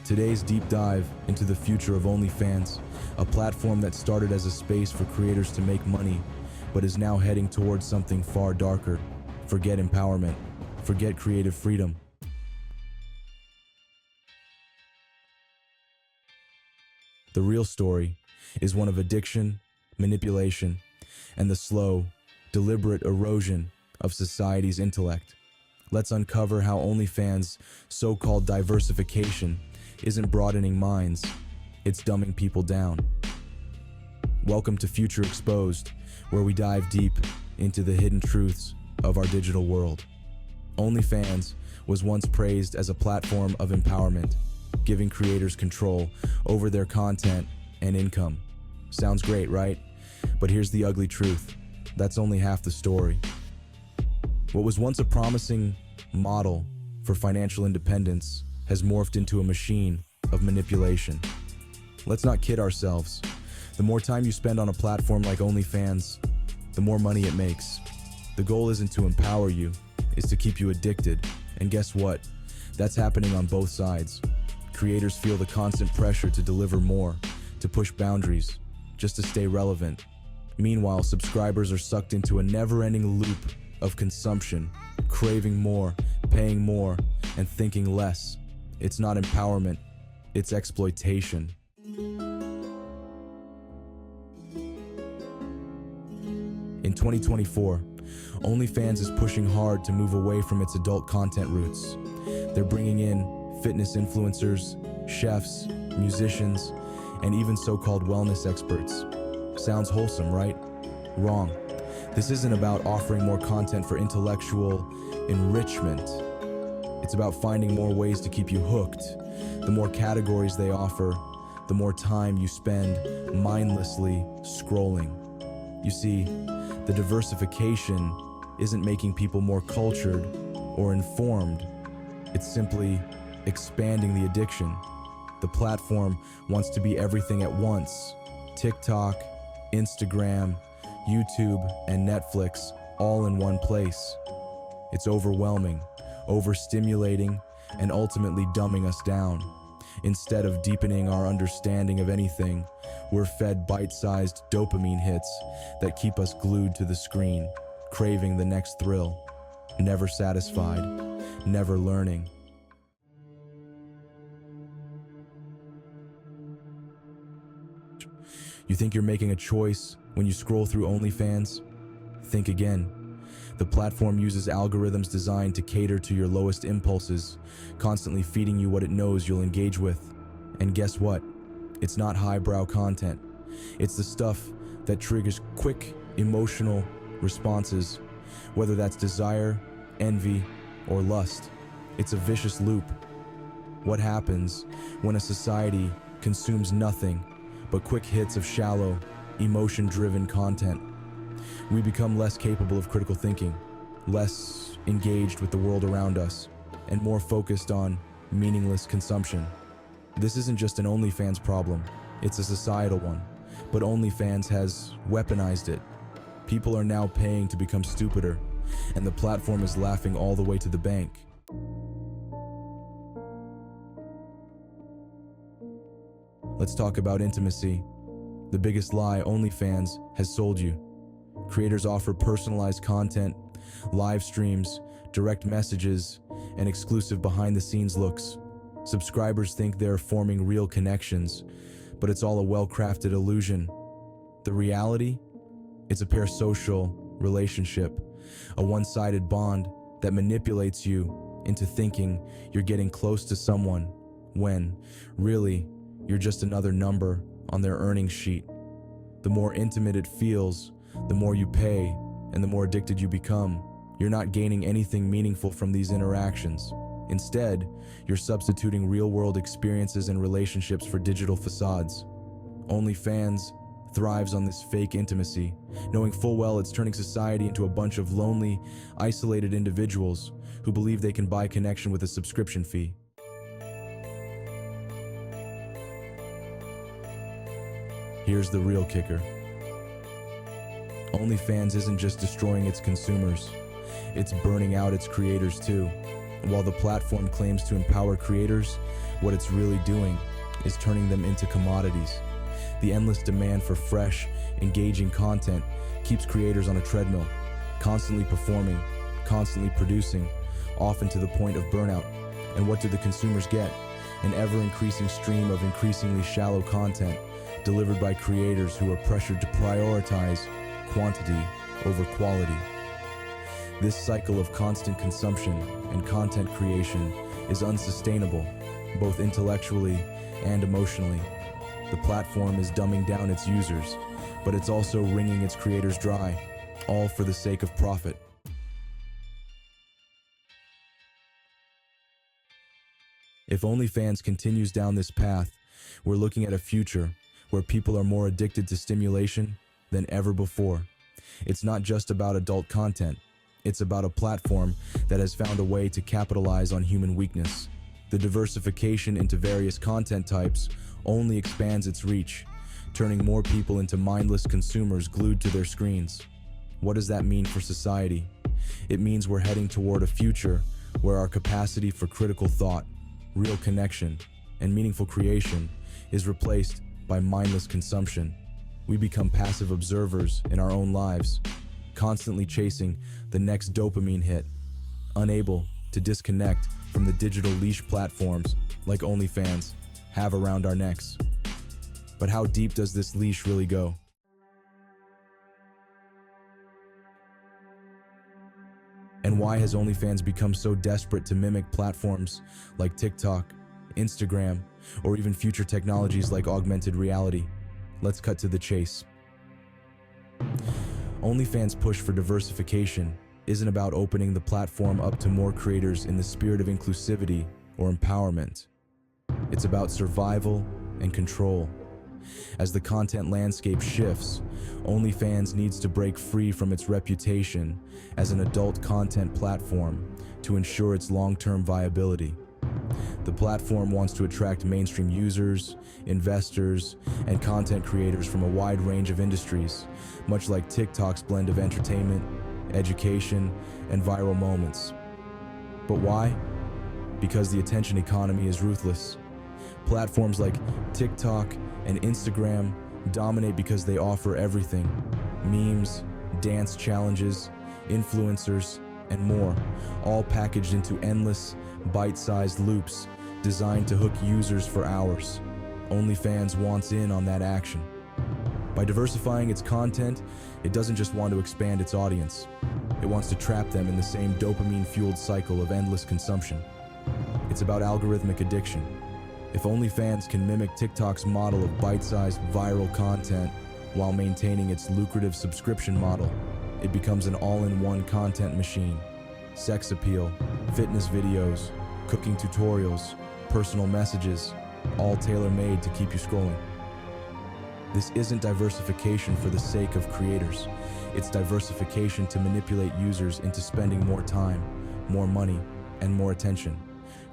Today's deep dive into the future of OnlyFans, a platform that started as a space for creators to make money, but is now heading towards something far darker. Forget empowerment. Forget creative freedom. The real story is one of addiction, manipulation, and the slow, deliberate erosion of society's intellect. Let's uncover how OnlyFans' so-called diversification isn't broadening minds, it's dumbing people down. Welcome to Future Exposed, where we dive deep into the hidden truths of our digital world. OnlyFans was once praised as a platform of empowerment, giving creators control over their content and income. Sounds great, right? But here's the ugly truth. That's only half the story. What was once a promising model for financial independence has morphed into a machine of manipulation. Let's not kid ourselves. The more time you spend on a platform like OnlyFans, the more money it makes. The goal isn't to empower you, it's to keep you addicted. And guess what? That's happening on both sides. Creators feel the constant pressure to deliver more, to push boundaries, just to stay relevant. Meanwhile, subscribers are sucked into a never-ending loop of consumption, craving more, paying more, and thinking less. It's not empowerment, it's exploitation. In 2024, OnlyFans is pushing hard to move away from its adult content roots. They're bringing in fitness influencers, chefs, musicians, and even so-called wellness experts. Sounds wholesome, right? Wrong. This isn't about offering more content for intellectual enrichment. It's about finding more ways to keep you hooked. The more categories they offer, the more time you spend mindlessly scrolling. You see, the diversification isn't making people more cultured or informed. It's simply expanding the addiction. The platform wants to be everything at once. TikTok, Instagram, YouTube, and Netflix all in one place. It's overwhelming, overstimulating, and ultimately dumbing us down. Instead of deepening our understanding of anything, we're fed bite-sized dopamine hits that keep us glued to the screen, craving the next thrill, never satisfied, never learning. You think you're making a choice when you scroll through OnlyFans? Think again. The platform uses algorithms designed to cater to your lowest impulses, constantly feeding you what it knows you'll engage with. And guess what? It's not highbrow content. It's the stuff that triggers quick, emotional responses, whether that's desire, envy, or lust. It's a vicious loop. What happens when a society consumes nothing but quick hits of shallow, emotion-driven content? We become less capable of critical thinking, less engaged with the world around us, and more focused on meaningless consumption. This isn't just an OnlyFans problem, it's a societal one, but OnlyFans has weaponized it. People are now paying to become stupider, and the platform is laughing all the way to the bank. Let's talk about intimacy. The biggest lie OnlyFans has sold you. Creators offer personalized content, live streams, direct messages, and exclusive behind-the-scenes looks. Subscribers think they're forming real connections, but it's all a well-crafted illusion. The reality? It's a parasocial relationship, a one-sided bond that manipulates you into thinking you're getting close to someone when, really, you're just another number on their earnings sheet. The more intimate it feels, the more you pay, and the more addicted you become. You're not gaining anything meaningful from these interactions. Instead, you're substituting real-world experiences and relationships for digital facades. OnlyFans thrives on this fake intimacy, knowing full well it's turning society into a bunch of lonely, isolated individuals who believe they can buy connection with a subscription fee. Here's the real kicker. OnlyFans isn't just destroying its consumers, it's burning out its creators too. While the platform claims to empower creators, what it's really doing is turning them into commodities. The endless demand for fresh, engaging content keeps creators on a treadmill, constantly performing, constantly producing, often to the point of burnout. And what do the consumers get? An ever-increasing stream of increasingly shallow content delivered by creators who are pressured to prioritize quantity over quality. This cycle of constant consumption and content creation is unsustainable, both intellectually and emotionally. The platform is dumbing down its users, but it's also wringing its creators dry, all for the sake of profit. If OnlyFans continues down this path, we're looking at a future where people are more addicted to stimulation than ever before. It's not just about adult content. It's about a platform that has found a way to capitalize on human weakness. The diversification into various content types only expands its reach, turning more people into mindless consumers glued to their screens. What does that mean for society? It means we're heading toward a future where our capacity for critical thought, real connection, and meaningful creation is replaced by mindless consumption. We become passive observers in our own lives, constantly chasing the next dopamine hit, unable to disconnect from the digital leash platforms like OnlyFans have around our necks. But how deep does this leash really go? And why has OnlyFans become so desperate to mimic platforms like TikTok, Instagram, or even future technologies like augmented reality? Let's cut to the chase. OnlyFans' push for diversification isn't about opening the platform up to more creators in the spirit of inclusivity or empowerment. It's about survival and control. As the content landscape shifts, OnlyFans needs to break free from its reputation as an adult content platform to ensure its long-term viability. The platform wants to attract mainstream users, investors, and content creators from a wide range of industries, much like TikTok's blend of entertainment, education, and viral moments. But why? Because the attention economy is ruthless. Platforms like TikTok and Instagram dominate because they offer everything: memes, dance challenges, influencers, and more, all packaged into endless, bite-sized loops designed to hook users for hours. OnlyFans wants in on that action. By diversifying its content, it doesn't just want to expand its audience. It wants to trap them in the same dopamine-fueled cycle of endless consumption. It's about algorithmic addiction. If OnlyFans can mimic TikTok's model of bite-sized viral content while maintaining its lucrative subscription model, it becomes an all-in-one content machine. Sex appeal, fitness videos, cooking tutorials, personal messages, all tailor-made to keep you scrolling. This isn't diversification for the sake of creators. It's diversification to manipulate users into spending more time, more money, and more attention,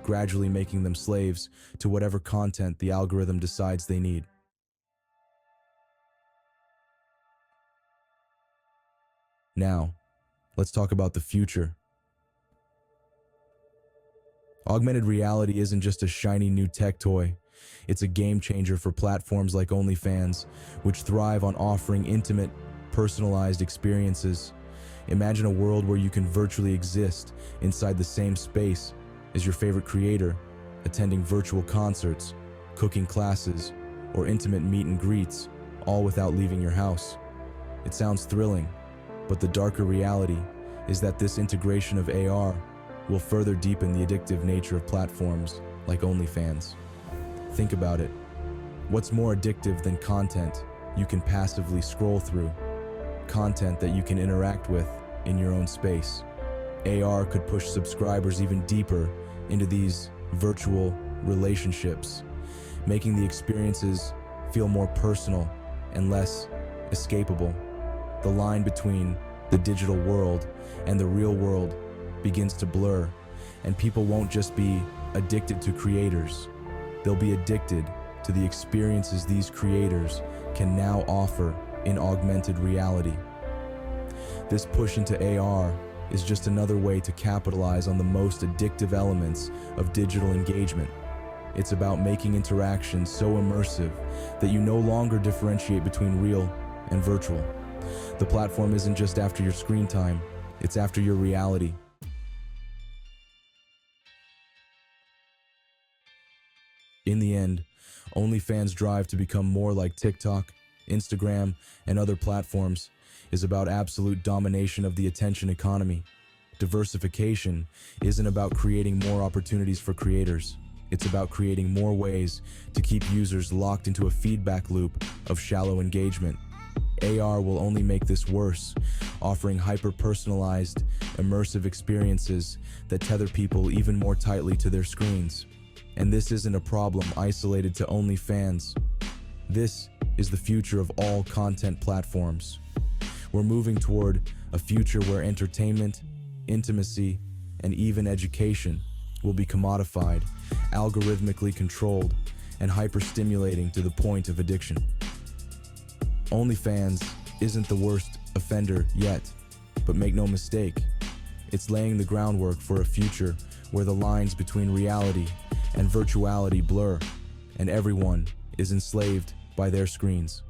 gradually making them slaves to whatever content the algorithm decides they need. Now, let's talk about the future. Augmented reality isn't just a shiny new tech toy. It's a game changer for platforms like OnlyFans, which thrive on offering intimate, personalized experiences. Imagine a world where you can virtually exist inside the same space as your favorite creator, attending virtual concerts, cooking classes, or intimate meet and greets, all without leaving your house. It sounds thrilling, but the darker reality is that this integration of AR will further deepen the addictive nature of platforms like OnlyFans. Think about it. What's more addictive than content you can passively scroll through? Content that you can interact with in your own space. AR could push subscribers even deeper into these virtual relationships, making the experiences feel more personal and less escapable. The line between the digital world and the real world begins to blur, and people won't just be addicted to creators. They'll be addicted to the experiences these creators can now offer in augmented reality. This push into AR is just another way to capitalize on the most addictive elements of digital engagement. It's about making interactions so immersive that you no longer differentiate between real and virtual. The platform isn't just after your screen time, it's after your reality. In the end, OnlyFans' drive to become more like TikTok, Instagram, and other platforms is about absolute domination of the attention economy. Diversification isn't about creating more opportunities for creators. It's about creating more ways to keep users locked into a feedback loop of shallow engagement. AR will only make this worse, offering hyper-personalized, immersive experiences that tether people even more tightly to their screens. And this isn't a problem isolated to OnlyFans. This is the future of all content platforms. We're moving toward a future where entertainment, intimacy, and even education will be commodified, algorithmically controlled, and hyper-stimulating to the point of addiction. OnlyFans isn't the worst offender yet, but make no mistake, it's laying the groundwork for a future where the lines between reality and virtuality blur, and everyone is enslaved by their screens.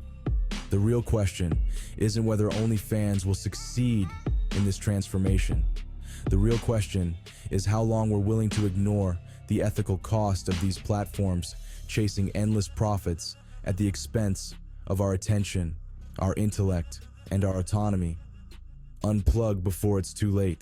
The real question isn't whether OnlyFans will succeed in this transformation. The real question is how long we're willing to ignore the ethical cost of these platforms chasing endless profits at the expense of our attention, our intellect, and our autonomy. Unplug before it's too late.